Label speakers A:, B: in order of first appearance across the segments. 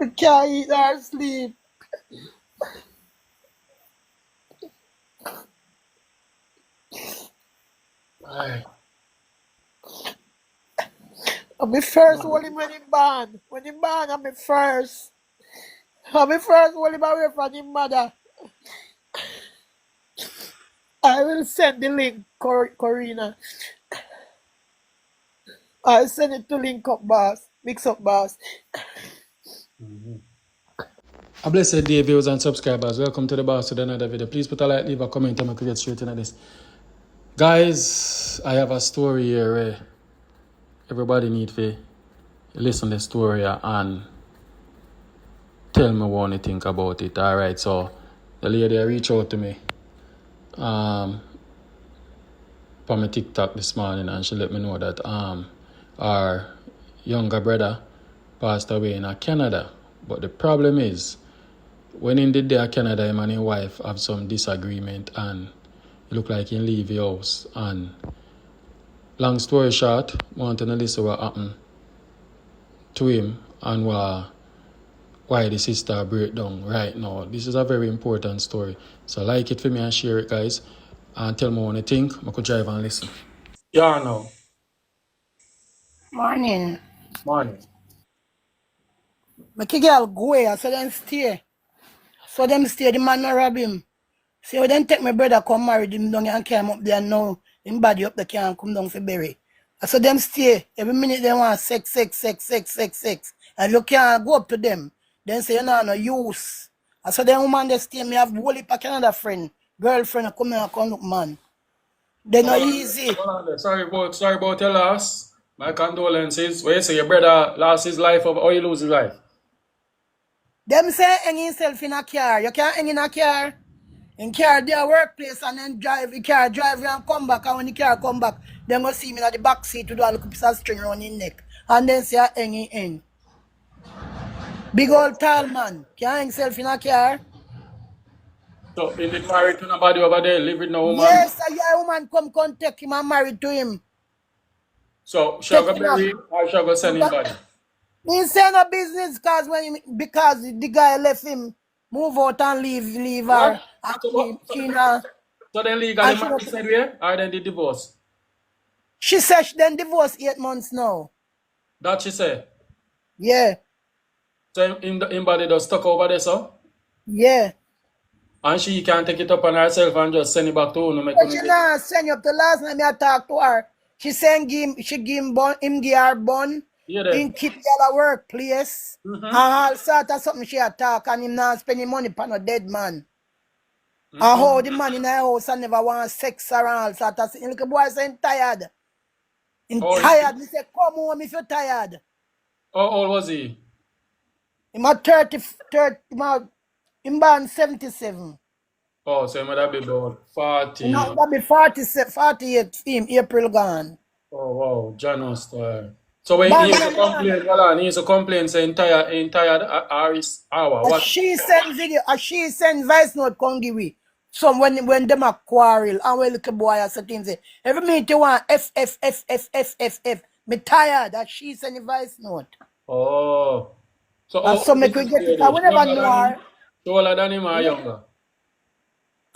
A: I can't eat or sleep.
B: Aye.
A: I'm my first holy when him born. When him born, I'm my first. I'm my first holy away from his mother. I will send the link, Corina. I'll send it to Link Up Boss. Mix Up Boss.
B: A blessed day, viewers and subscribers. Welcome to the boss with another video. Please put a like, leave a comment, and we can get straight into this. Guys, I have a story here where everybody need to listen to the story and tell me what you think about it. Alright, so the lady reached out to me from my TikTok this morning, and she let me know that our younger brother passed away in Canada. But the problem is, when in the day Canada, him and his wife have some disagreement, and it look like he leave the house. And long story short, wanting to listen what happened to him and why the sister break down right now. This is a very important story. So like it for me and share it, guys, and tell me what you think. I could drive and listen. Yeah, no.
A: Morning.
B: Morning.
A: My girl go away, so them stay. So them stay, the man no rob him. So then take my brother come marry him down and came up there now. Him body up the can come down for bury. So them stay. Every minute they want sex. And you can't go up to them. Then say you know no use. So them woman they stay. Me have whole heap of Canada friend. Girlfriend come here and come look man. They not easy.
B: Hold on there. Sorry about your loss. My condolences. Where you say your brother lost his life or he lose his life?
A: Them say hang himself in a car. You can't hang in a car. In car their workplace and then drive the car, drive and come back. And when the car come back, then go see me at the back seat to do a little piece of string around his neck. And then say hanging in. Big old tall man. Can't hang himself in a car.
B: So he did married to nobody over there, live with no woman?
A: Yes, a young woman come take him and married to him.
B: So shall I go bury him or shall I go send him body?
A: He say no business because the guy left him move out and leave her.
B: So then legally married said where? Or then the divorce?
A: She said she then divorced 8 months now.
B: That she said?
A: Yeah.
B: So in body just stuck over there, so?
A: Yeah.
B: And she can't take it up on herself and just send it back to you.
A: But she not send you up the last night I talked to her. She send him give her bun.
B: Yeah,
A: in keep the workplace. And all sort of something she attack and him not spending money upon a dead man. And how the man in the house and never want sex or all sort of thing. Look, boy saying tired. Tired. Me say come home if you're tired.
B: How old was he?
A: Him at 30 him born 77.
B: Oh, so he might have been about 40.
A: No, that be 48 him, April gone.
B: Oh wow, Janos style. So when he used to complain, saying tired hour. What?
A: She send video, she send voice note come give we. So when them a quarrel and when little boy a certain say, every minute you want F. Me tired that she send a voice note.
B: Oh. So
A: make we get it. I will never know her.
B: So older than him or younger?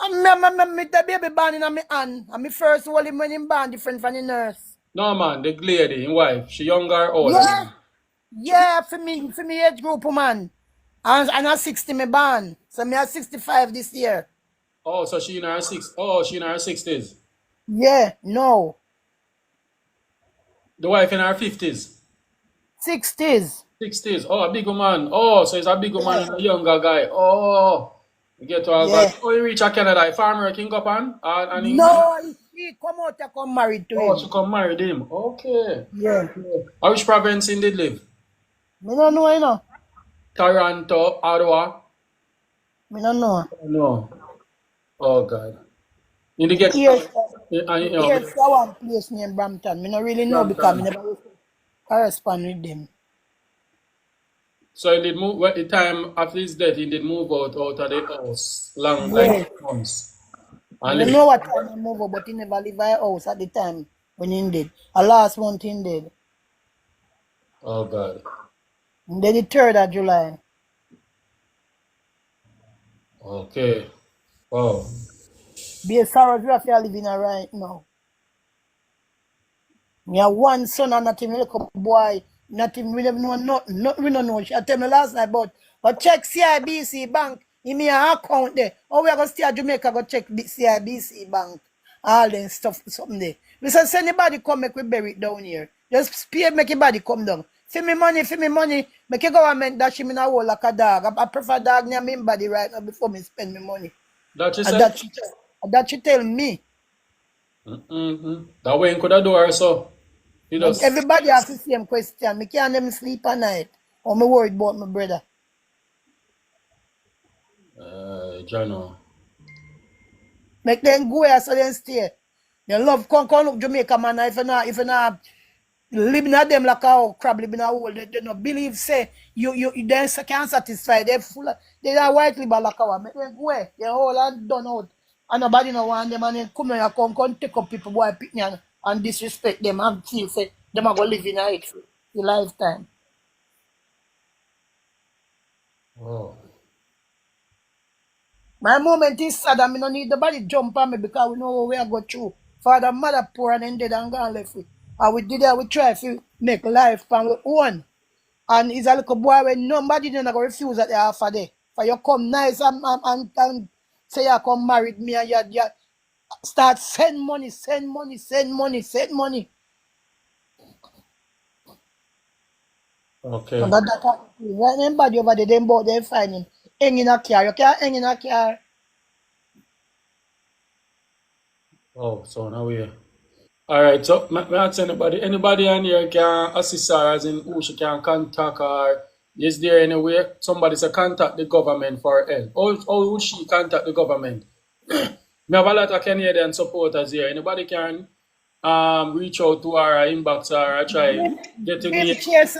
A: Me the baby born in my hand. And me first hold him when him born different from the nurse.
B: No man, the lady, his wife, she younger or older?
A: Yeah, for me age group man. And I'm 60 me born. So me are 65 this year.
B: Oh, so she in her 60s?
A: Yeah, no.
B: The wife in her 50s?
A: 60s.
B: 60s. Oh, a big man. Oh, so it's a big man and a younger guy. Oh. You get to a oh, you reach a Canada, farmer king up and
A: no, she come out to come married to him.
B: Oh, she come married him. Okay.
A: Yeah.
B: Which province he did live?
A: Me don't know, you know.
B: Toronto, Ottawa?
A: Me don't know.
B: No. Oh God. You did get
A: here's one place named Brampton. Me don't really know because me never correspond with them.
B: So he did move at the time after his death, he did move out of the house long like months.
A: I don't know what time he moved out, but he never leave our house at the time when he did. A last month he did.
B: Oh God.
A: And then the 3rd of July.
B: Okay. Wow.
A: Be a sorrow we have to live in right now. Me have one son and not even little boy. Not even we never know nothing. Not we don't know. She tell me last night about but check CIBC bank. In me an account there. Or we are gonna stay at Jamaica go check CIBC bank. All them stuff something there. We say anybody come make we bury it down here. Just pay make everybody come down. For me money, make a government dash him in a hole like a dog. I prefer dog near me body right now before me spend my money.
B: That you
A: And
B: said?
A: that she tell me.
B: That way you could have do her so. You
A: But
B: just
A: everybody has the same question. Me can't let me sleep at night. Or me worried about my brother.
B: Jano.
A: Make them go here so they stay. They love come look Jamaica man. If you not living at them like how crab living a hole, they don't believe say you they can't satisfy. They full they are white liver like how make them go here. They all are done out. And nobody no want them and then come here come take up people boy pick me and disrespect them and feel say them are gonna live in it for the lifetime.
B: Oh.
A: My moment is sad and I don't need nobody jump on me because we know what we are go through. Father, mother poor and then dead and gone left with. And we did that, we try to make life from our own. And it's a little boy when nobody then go refuse that they offer there. For you come nice and say you come married me and you start send money.
B: Okay.
A: And that right anybody over there, them both they find him. Hang in a car. You can't hang in a car.
B: Oh, so now we. Alright, so me ask anybody on here can assist her as in who she can contact her. Is there any way somebody say contact the government for help? Or would she contact the government? Me have a lot of Canadian supporters here. Anybody can reach out to her or inbox her or try getting
A: Dream
B: me.
A: Chaser,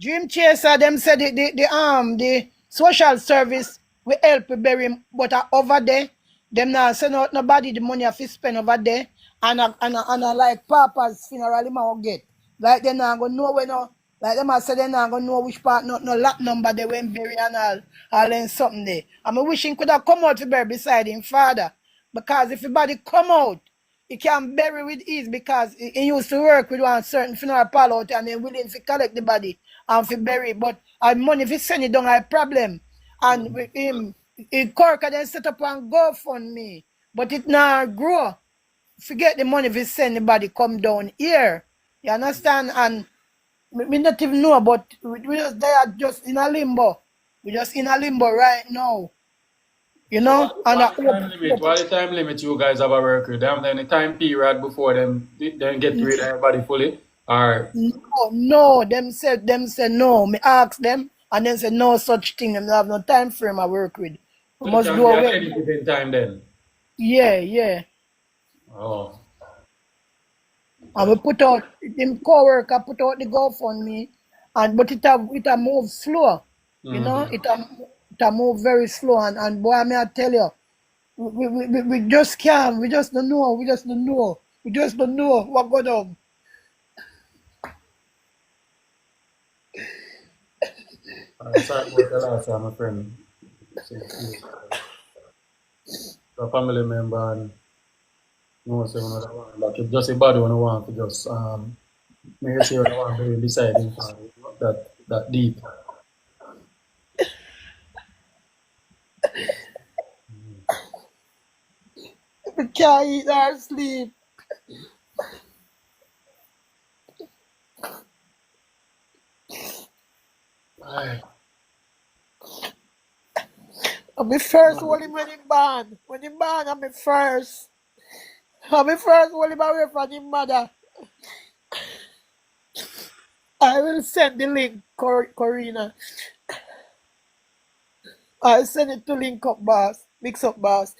A: Dream Chaser, them said the social service will help you bury him, but over there, them not send out nobody the money if you spend over there, and like Papa's funeral him will get. Like they not gonna know when no, like them I said they not gonna know which part no lot number they went bury and all in something there. I'm wishing could have come out to bury beside him father. Because if everybody come out, he can bury with ease because he used to work with one certain funeral parlor out and they willing to collect the body and to bury. But money if he send it down a problem. And with him, Cork then set up and GoFundMe. But it now grow. Forget the money if he send the body come down here. You understand? And we not even know, but we just they are just in a limbo. We just in a limbo right now. You
B: So
A: know? And I
B: what the time limit you guys have a work with? Them any time period before them then get rid of everybody fully? Or
A: No, them said no. Me ask them and then say no such thing. Them have no time frame I work with. We
B: so it
A: must
B: can
A: do
B: be at
A: away.
B: any given time then?
A: Yeah.
B: Oh,
A: And
B: okay.
A: we put out them co-worker put out the GoFundMe and but it a move slow. You know,
B: Mm-hmm.
A: it a move very slow and boy may I tell you, we just can't, we just don't know, what going on.
B: Sorry about the last time, my friend. A family member and no say another one. Like if just a body one want to just make sure the one very beside him not that deep.
A: We can't eat or sleep.
B: Aye.
A: I'm the first one when he born. When he born, I'm the first. I'm the first one away from his mother. I will send the link, Corina. I'll send it to link up boss. Mix up boss.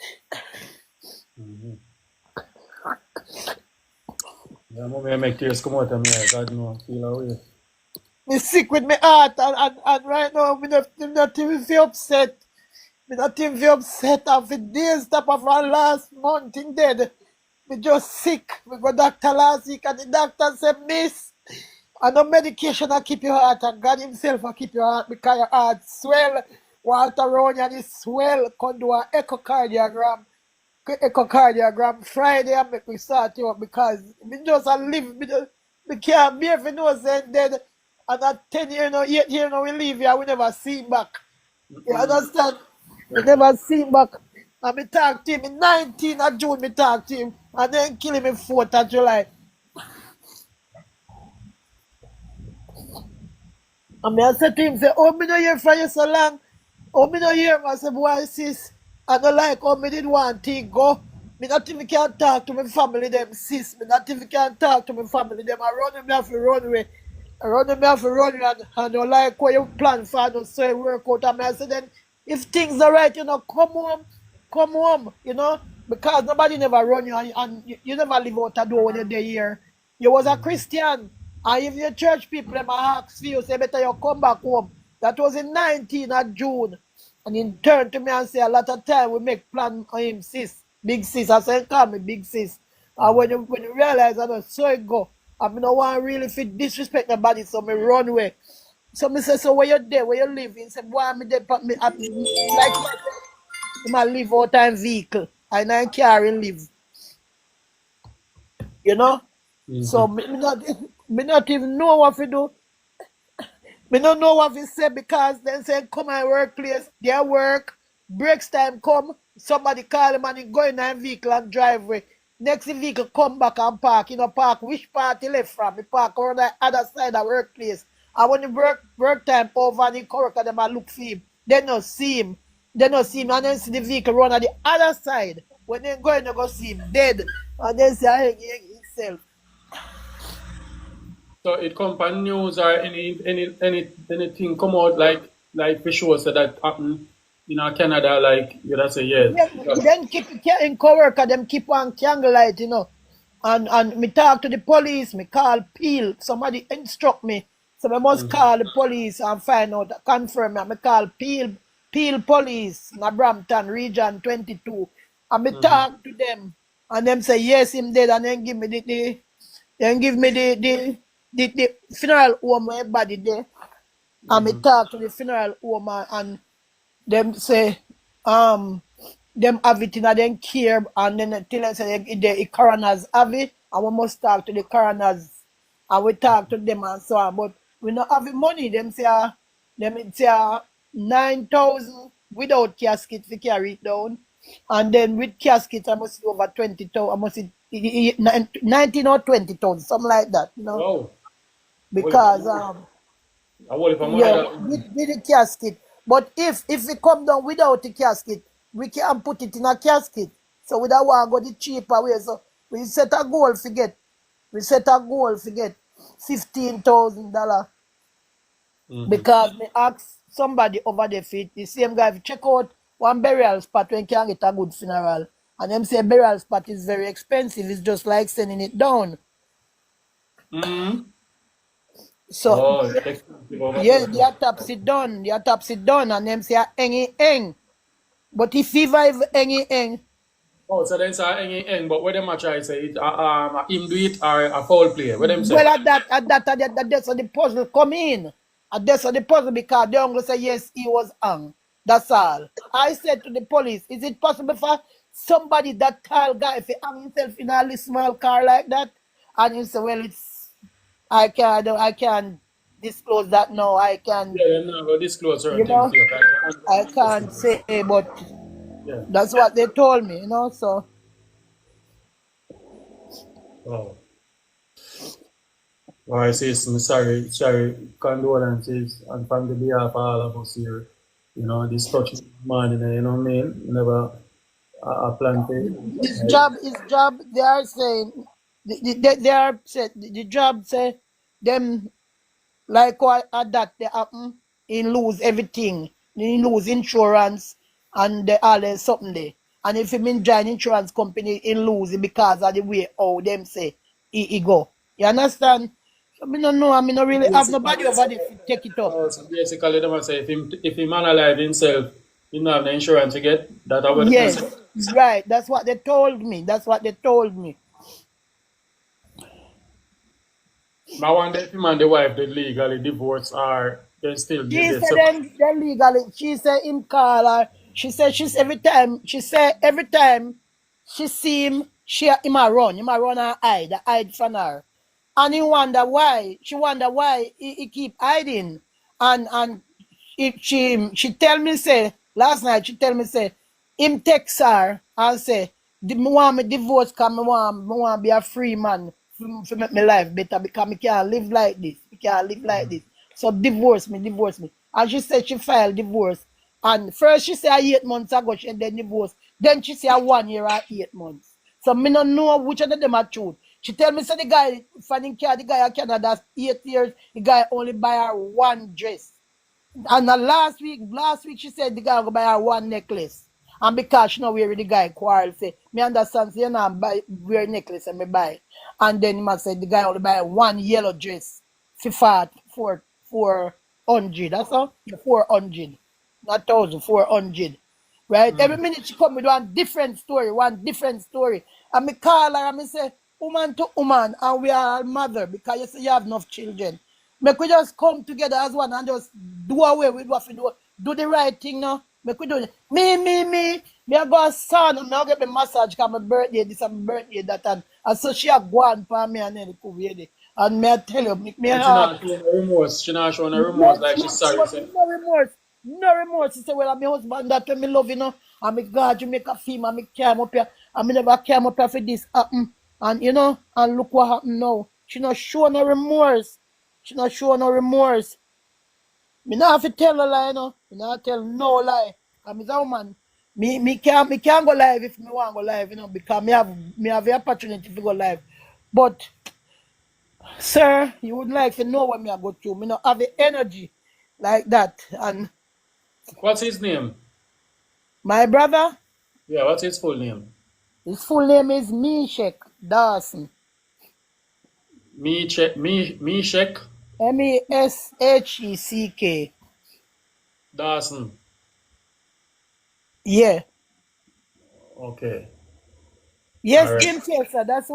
B: Mm-hmm. Yeah, mommy make tears come out of me eyes. I don't know, feel away.
A: Me sick with my heart and right now I'm not even feel upset. Me not even feel upset after days top of our last month in dead. Me just sick. We go doctor last week and the doctor said, miss, and no medication will keep your heart and God himself will keep your heart because your heart swell. Walter around and he swell, could do an echocardiogram Friday and make me start you up because me just a live, me can't bear if you know saying dead and at 10 years now, 8 years now we leave here, we never see him back. You understand? We never see him back. And me talk to him in 19th of June, me talk to him and then kill him in 4th of July. And me I said to him, say, oh, me no hear from you so long. Oh, me no hear. I said, boy, sis, I don't like how me did want to go. Me not even can talk to my family, them, sis. Me not even can talk to my family, them. I run me have to run away. I run me have to run away and I don't like what you plan for, no so it work out. And I said, then, if things are right, come home, you know, because nobody never run you and you never live out a door when you're there here. You was a Christian. And if your church people them ask for you, say better you come back home. That was in 19th of June. And he turned to me and say a lot of time we make plan on him, sis. Big sis. I said, call me big sis. And when you realize I know so it go, I mean, no one really fit disrespect nobody, so me run away. So me say, so where you there, where you live? He said, boy, me there, but me, like you said, he might live out time vehicle. And I carry live. You know? So me not even know what to do. Me don't know what to say because they say come my workplace, their work, breaks time come, somebody call him and he go in a vehicle and drive away. Next vehicle come back and park, park which part he left from? He park on the other side of workplace. And when the work time over and he come work and them and look for him, they not see him. They not see him and then see the vehicle run on the other side. When they go in, they go see him dead. And then say he himself.
B: So it come on news or anything come out like for sure so that happen in Canada, like you would say yes.
A: Yeah, then keep in co-worker, them keep on candlelight, And me talk to the police, me call Peel. Somebody instruct me. So I must call the police and find out, confirm me. Me call Peel Police, na Brampton, Region 22. And me talk to them. And them say, yes, him dead. And then give me the funeral home where everybody there. And me talk to the funeral home and them say, them have it in them care, and then till them say the coroners have it, and we must talk to the coroners, and we talk to them and so on. But we not have the money. Them say, 9,000 without casket to carry it down, and then with casket I must be over 20,000. I must 19 or 20,000, something like that,
B: Wow.
A: Because
B: Yeah,
A: with the casket. But if we come down without the casket, we can put it in a casket. So we don't want to go the cheaper way. So we set a goal to get. We set a goal to get $15,000. Because me ask somebody over the feet, the same guy, if check out one burial spot when you can get a good funeral. And them say burial spot is very expensive. It's just like sending it down. So yeah, the autopsy done. The autopsy done, and them say eng. But if fever is eng.
B: Oh, so then say eng, but what them a try say it him do it or a foul play? What them say?
A: Well, that's how the puzzle come in. That's how the puzzle because the uncle say yes, he was hung. That's all. I said to the police, is it possible for somebody that tall guy if he hang himself in a little small car like that? And he said, well, I can't disclose that now. I can,
B: Yeah, them not go disclose certain things here.
A: I can't say, but
B: Yeah.
A: that's what they told me, so.
B: Oh. All right, sis, I'm sorry, condolences, and from the behalf of all of us here, this touching morning, you know what I mean? Never plan to.
A: His job, they are saying, they are said, the job say, them, like what that they happen, he lose everything. He lose insurance and all there's something there. And if he been join insurance company, he lose it because of the way how them say he go. You understand? So I don't know. I mean, I really have nobody over there to take it up.
B: So basically, they must say if he man alive himself, he don't have the insurance to get that.
A: Yes, right. That's what they told me.
B: I wonder if him and the wife did legally divorce or Then still
A: She
B: they
A: said
B: separate.
A: then legally, she said him call her. She's every time she see him, him a run her hide from her. And he wonder why. She wonder why he keep hiding. And she tell me say last night she tell me say him text her and say me want me divorce because me want be a free man for make my life better because me can't live like this. Me can't live like this. So divorce me. And she said she filed divorce. And first she said 8 months ago she then divorce. Then she said 1 year and 8 months. So me don't know which of them are true. She tell me say the guy finding car, the guy in Canada 8 years, the guy only buy her one dress. And last week she said the guy go buy her one necklace. And because she know where the guy quarrel, say, me understand, say, you know, buy wear necklace and me buy. And then he must say the guy only buy one yellow dress for 400. That's all? 400. Not 1,400. Right? Every minute she come with one different story, And me call her and me say, woman to woman, and we are mother because you say you have enough children. Make we just come together as one and just do away with what we do. Do the right thing now. Make we do it. Me. Me I go a son and I get me massage because my birthday, this and my birthday, that and so she a go on for me and then it could be. And me I tell you, me
B: But she
A: heart.
B: not showing no remorse. She not showing no
A: No,
B: remorse like
A: she
B: she's
A: not
B: sorry,
A: show
B: say.
A: no remorse. No remorse. She said, well, I'm my husband that when me love, and me God, you make a film and me came up here. And me never came up here for this happen. And and look what happened now. She not show no remorse. She not show no remorse. Me not have to tell a lie, Me not tell no lie. Cause me a woman. Me can't go live if me want go live, because me have the opportunity to go live. But sir, you would like to know what me I go through. Me not have the energy like that. And
B: What's his name?
A: my brother,
B: Yeah, what's his full name?
A: his full name is Meshek Dawson.
B: Me check
A: Meshek.
B: Dawson.
A: Yeah.
B: Okay.
A: Yes,
B: Alright.
A: him say, sir. That's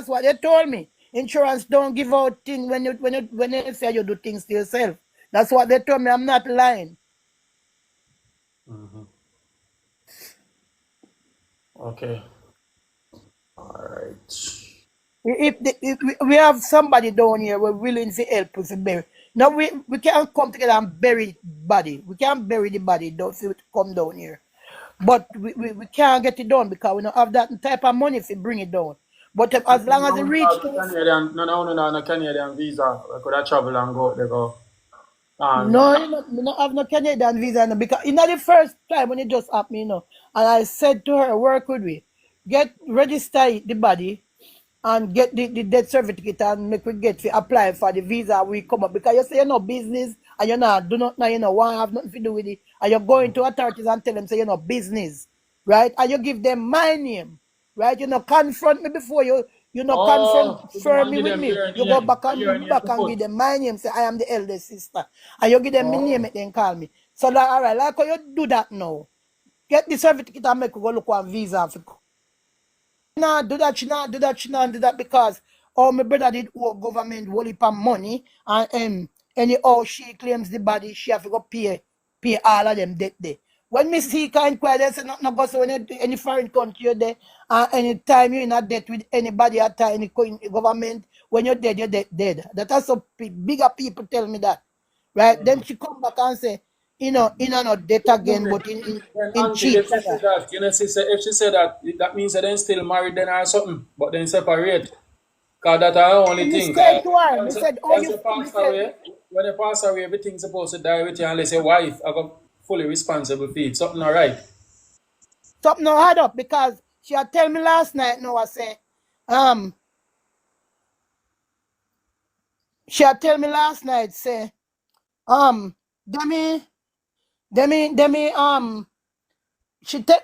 A: what they told me. Insurance don't give out things when you say you do things to yourself. That's what they told me. I'm not lying.
B: Okay. Alright.
A: If we have somebody down here, we're willing to help us to bury. Now we can't come together and bury body. We can't bury the body. Don't see it come down here. But we can't get it done because we don't have that type of money to bring it down. But as long as it reach to us,
B: No Canadian visa. I could have travel and go there go. And
A: no, me not have no Canadian visa, because the first time when it just happened, and I said to her, work with we, register the body, and get the death certificate and make we get to apply for the visa we come up, because you say business and you're not do not now want have nothing to do with it, and you're going to authorities and tell them say business, right? And you give them my name, right? Confront me before
B: you go
A: confirm
B: and
A: me
B: give
A: with
B: them
A: me.
B: your
A: You go
B: name.
A: back and
B: Your name to
A: give
B: put.
A: them my name, say I am the eldest sister, and you give them my name,
B: Oh.
A: and then call me. So like, all right, like how you do that now, get the certificate and make we go look one visa for not do that, she not do that because my brother did owe government whole heap of money, and anyhow she claims the body, she have to go pay all of them debt there. When me see kind quiet, they say nothing go so any foreign country you're there, and anytime you're in a debt with anybody at any government, when you're dead, you're dead. That also bigger people tell me that. Right? Then she come back and say, not debt again, but
B: Then
A: in
B: auntie,
A: cheap
B: if she say
A: color.
B: that, if she say that, that means that then still married then or something, but then separate. Cause that's the only
A: And me
B: thing.
A: said to her, me
B: Once,
A: said, oh,
B: once
A: you,
B: you
A: me
B: pass
A: said,
B: away, when you pass away, everything's supposed to die with you unless your wife are fully responsible for it. Something alright.
A: something no add up, because she had tell me last night, no, I say, um, she had tell me last night, say, um, Demi,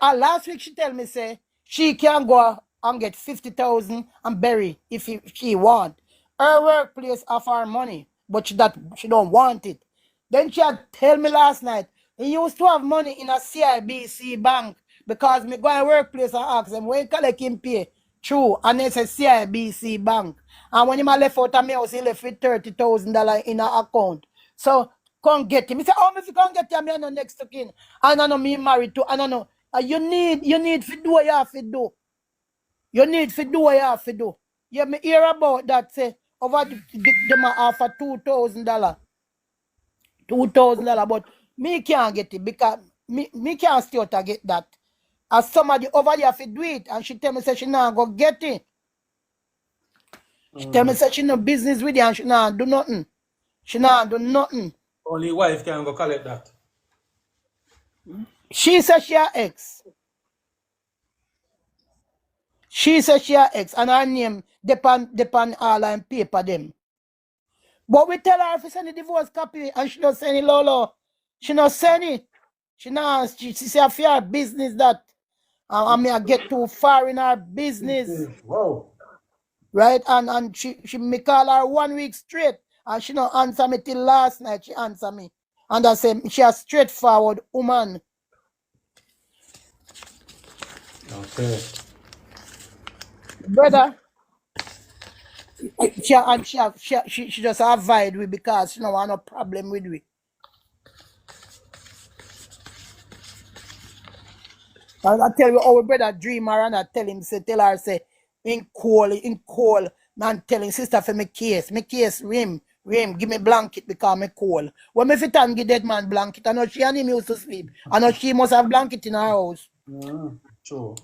A: last week she tell me say she can go and get 50,000 and bury if she want. Her workplace offer her money, but she don't want it. Then she had tell me last night he used to have money in a CIBC bank, because me go to workplace and ask them when collect him pay. True, and it's a CIBC bank. And when he left out of my house, he left with $30,000 in her account. So Come get him. He said, oh, if you can't get him, I know next to kin. And I know me married to, and I know. You need to do what you have to do. You need to do what you have to do. Yeah, me hear about that, say, over them offer $2,000. $2,000, but me can't get it because me can't stay out to get that. As somebody over there have to do it, and she tell me say she not go get it. She tell me say she no business with it and she not do nothing. She not do nothing.
B: Only wife can go collect that.
A: She says she her ex. She says she her ex, and her name depend all and paper them. But we tell her if we send the divorce copy and she don't send it, Lolo. She not send it. She say for her business that I may get too far in her business.
B: Wow.
A: Right? And she me call her 1 week straight and she not answer me till last night. She answer me. And I say she a straightforward woman.
B: Okay.
A: Brother, she just avoid me because she don't want no problem with me. And I tell you, our brother dream her and I tell her, say, in cold, man telling sister for me case, rim, give me blanket because me cold. When me fit and give dead man blanket, I know she and him used to sleep. I know she must have blanket in her house.
B: True.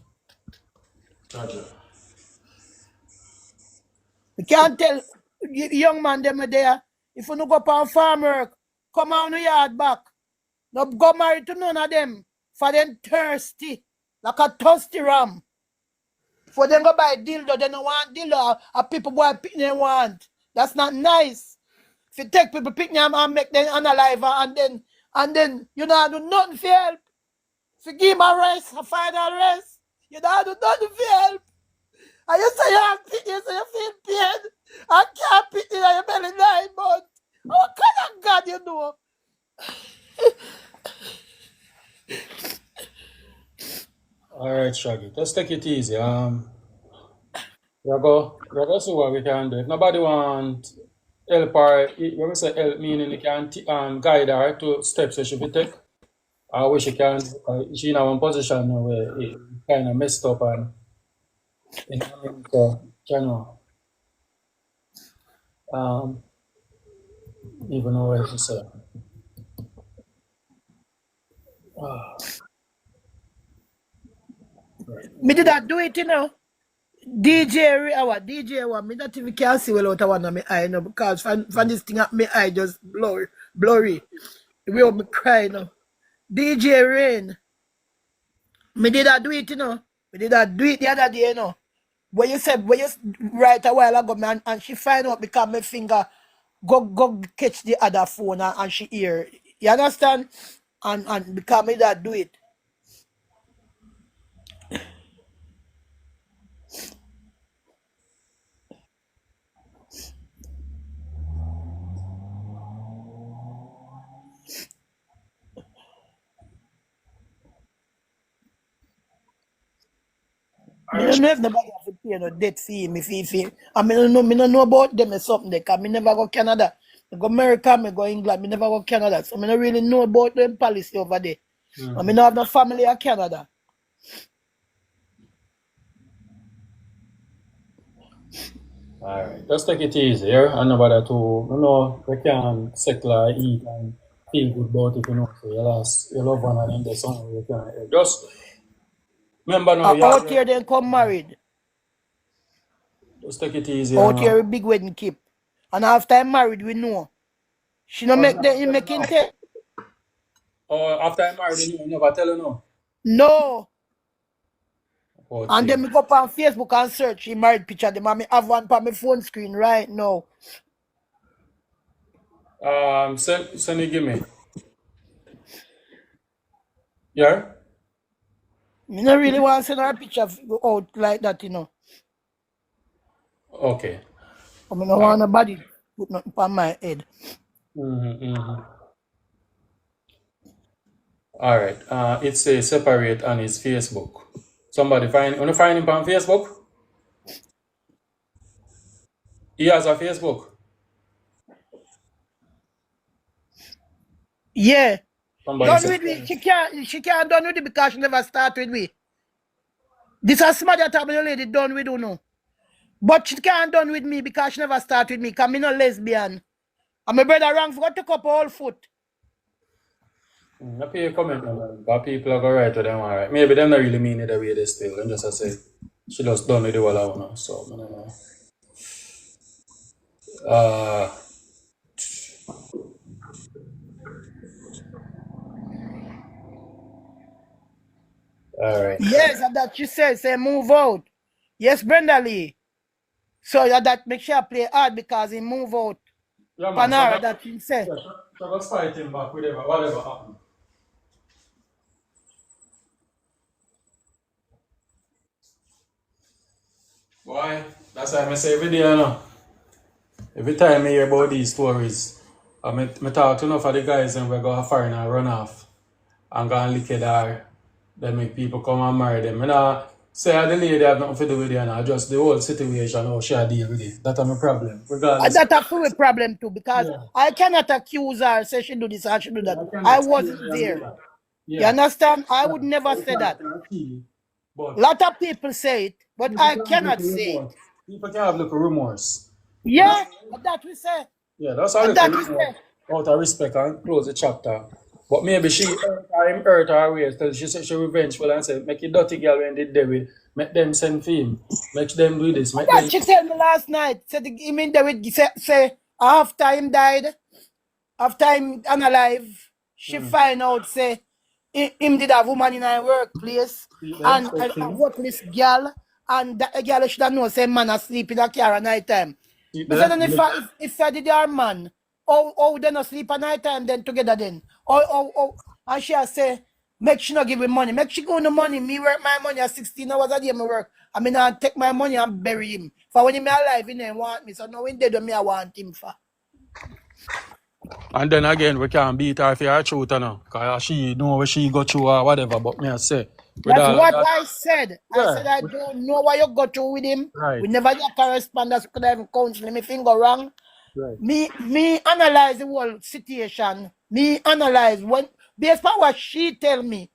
B: Gotcha.
A: You can't tell young man them there, if you no go on farm work, come on the yard back. No go married to none of them. For them thirsty. Like a thirsty ram. For them go buy dildo, they don't want dildo. A people boy pick they want. That's not nice. If you take people pick them and make them unalive and then you don't do nothing for help. If you give them a rest, a final rest, you don't do nothing for help. And you say you have pity, you say you feel pain. I can't pity in your belly 9 months. What kind of God you know?
B: All right, Shaggy. Let's take it easy. We'll go see what we can do. If nobody want help her, when we say help, meaning you can guide her to steps that she will take. I wish she can. She in one position now where it kind of messed up and you know what I mean? So, you know, even know what to say.
A: Me did not do it, you know. DJ what me not even can see well out of one of my eye now because from this thing up my eye just blurry. The way me cry now. DJ Rain. Me did not do it, you know. Me did not do it the other day, you know. When you right a while ago, man, and she find out because my finger go catch the other phone and she hear. You understand? And because me that do it. Me don't know if nobody have to pay no debt fee, me fee. I mean, me don't know about them or something there, cause me never go Canada. Me go America, me go England, me never go Canada. So me don't really know about them policy over there. I mean, I have no family in Canada.
B: All right, let's take it easy here. And nobody to, you know, we can settle, eat, and feel good about it, you know. So you lost your loved one and in the song, you can just remember now,
A: Out here, then come married.
B: just take it easy.
A: Out here, a big wedding keep. And after I'm married, we know. She no make them making take.
B: Or after I married, you never tell her no.
A: No.
B: Oh,
A: And then me go up on Facebook and search she married picture. Them and me have one on my phone screen right now.
B: send it, give me. Yeah?
A: Me not really want to send her a picture out like that, you know.
B: Okay.
A: I mean, I want nobody put nothing on my head.
B: All right. It's a separate on his Facebook. Somebody wanna find him on Facebook? He has a Facebook.
A: Yeah.
B: Somebody
A: Done
B: said,
A: with me. She can't done with it because she never start with me. This is smart that the lady done with you know. But she can't done with me because she never start with me. Because me no lesbian. And my brother wrong for take up a whole foot.
B: I pay a comment, man. But people are going to write to them, alright. Maybe them not really mean it the way they still. Them just say, she just done with the whole I want. So, I don't know. Uh, alright.
A: Yes, and that she says, say move out. Yes, Brenda Lee. So that make sure play hard because he move out.
B: Yeah, man. So,
A: Panara that she said.
B: let's fight him back, whatever happened. Why? That's why I say every day, you know. Every time I hear about these stories, I talk to enough of the guys and we go a foreign and run off and go and lick it there. Then make people come and marry them. I know, say the lady have nothing to do with it, and just the whole situation, how she deal with it. That's my problem. Regardless.
A: That a full problem too because
B: Yeah.
A: I cannot accuse her, say she do this or she do that.
B: I
A: I
B: cannot say
A: wasn't
B: I do
A: there.
B: that.
A: You
B: Yeah.
A: understand? I would never
B: I
A: say that.
B: can't feel, but
A: Lot of people say it, but
B: people
A: I
B: can have
A: cannot
B: little
A: say it.
B: remorse. People can have little remorse.
A: Yeah, that we say.
B: Yeah, that's a little
A: That we
B: remorse
A: say.
B: out of respect and close the chapter. But maybe she hurt her ways till she said she revengeful and said, make it dirty girl when they did with, make them send for him, make them do this, make
A: That
B: them.
A: she tell me last night. Said him in there with say after him died, after him unalive, she find out say him did have woman in her workplace
B: See them,
A: and
B: so
A: a
B: thing.
A: workless girl and that girl should have known say man asleep in a car at night time.
B: See
A: I said,
B: them.
A: then if I did our man, oh, they not sleep at night time then together then. And she say, make she not give me money. Make she go on the money. Me work my money at 16 hours a day, me work. I mean, I take my money and bury him. For when he me alive, he didn't want me. So now when dead, me I want him for.
B: And then again, we can't beat her for her truth, you know, because she know what she go through or whatever. But me I say, with
A: That's
B: all of
A: what
B: that,
A: I said. I
B: yeah,
A: said, I don't know what you got through with him.
B: right,
A: We never get correspondence. Could have even counsel him if he go wrong.
B: right.
A: Me analyze the whole situation. Me analyze when based on what she tell me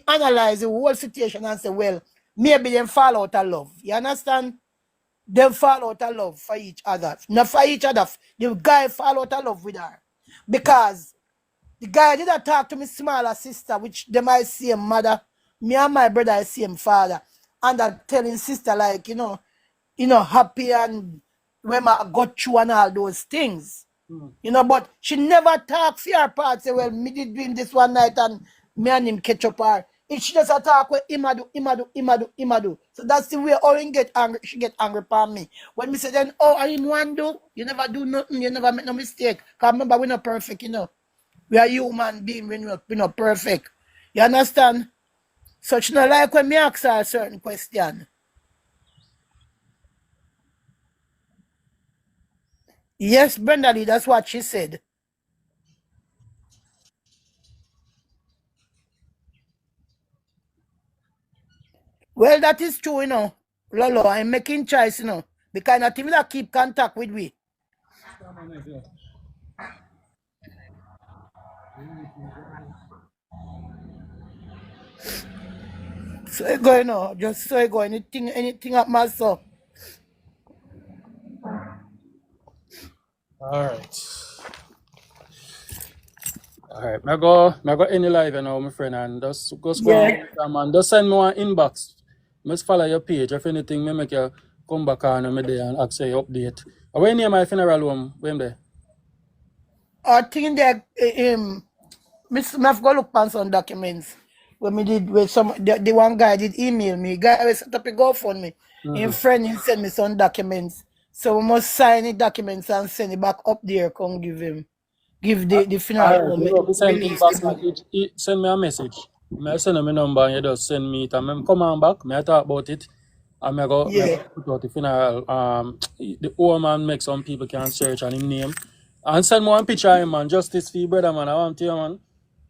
A: analyze the whole situation and say, well, maybe them fall out of love. You understand? Them fall out of love for each other. Not for each other. The guy fall out of love with her. Because the guy did not talk to me smaller sister, which them I see him mother. Me and my brother I see him father. And I telling sister like, happy and when I got through and all those things. But she never talk for her part, say, well, me did doing this one night and me and him catch up her. If she just a talk with him a do, him a do, him a do, him a do. So that's the way Owen get angry, she get angry upon me. When me say then, oh, I him one do, you never do nothing, you never make no mistake. Cause remember, we're not perfect, We are human being, we're not perfect. You understand? So she not like when me ask her a certain question. Yes, Brenda Lee, that's what she said. Well, that is true, Lolo, I'm making choice, because not even that keep contact with we. So I go, just so I go, anything at my so.
B: All right. All right, I go any live now, my friend, and just go
A: Yeah.
B: on, man. Just send me one inbox. Must follow your page. If anything, me make you come back on me there and ask you update. When near my funeral home, when there?
A: I think that, me have go look on some documents. When me did, with the one guy did email me. Guy was set up a GoFundMe.
B: Mm-hmm.
A: In friend, he sent me some documents. So we must sign the documents and send it back up there. Come give the funeral
B: All right,
A: home,
B: you know, if you send
A: release
B: inbox
A: the money.
B: message, send me a message. I send me number and you just send me it. And I come on back, I talk about it. And I go
A: Yeah,
B: put out the funeral. The old man make some people can search on his name. And send me one picture of him, man. Justice for your brother, man. I want to you, man.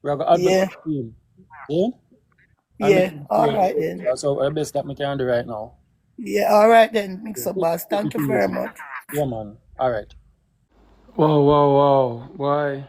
B: We are going to
A: yeah,
B: advocate for him. Yeah? And make
A: yeah.
B: him
A: All
B: feel
A: right then.
B: that's the best that I can do right now.
A: Yeah, all right then. Mix
B: Yeah,
A: up, boss.
B: take it
A: Thank you very much.
B: Yeah, man. All right. Wow, wow, wow. Why?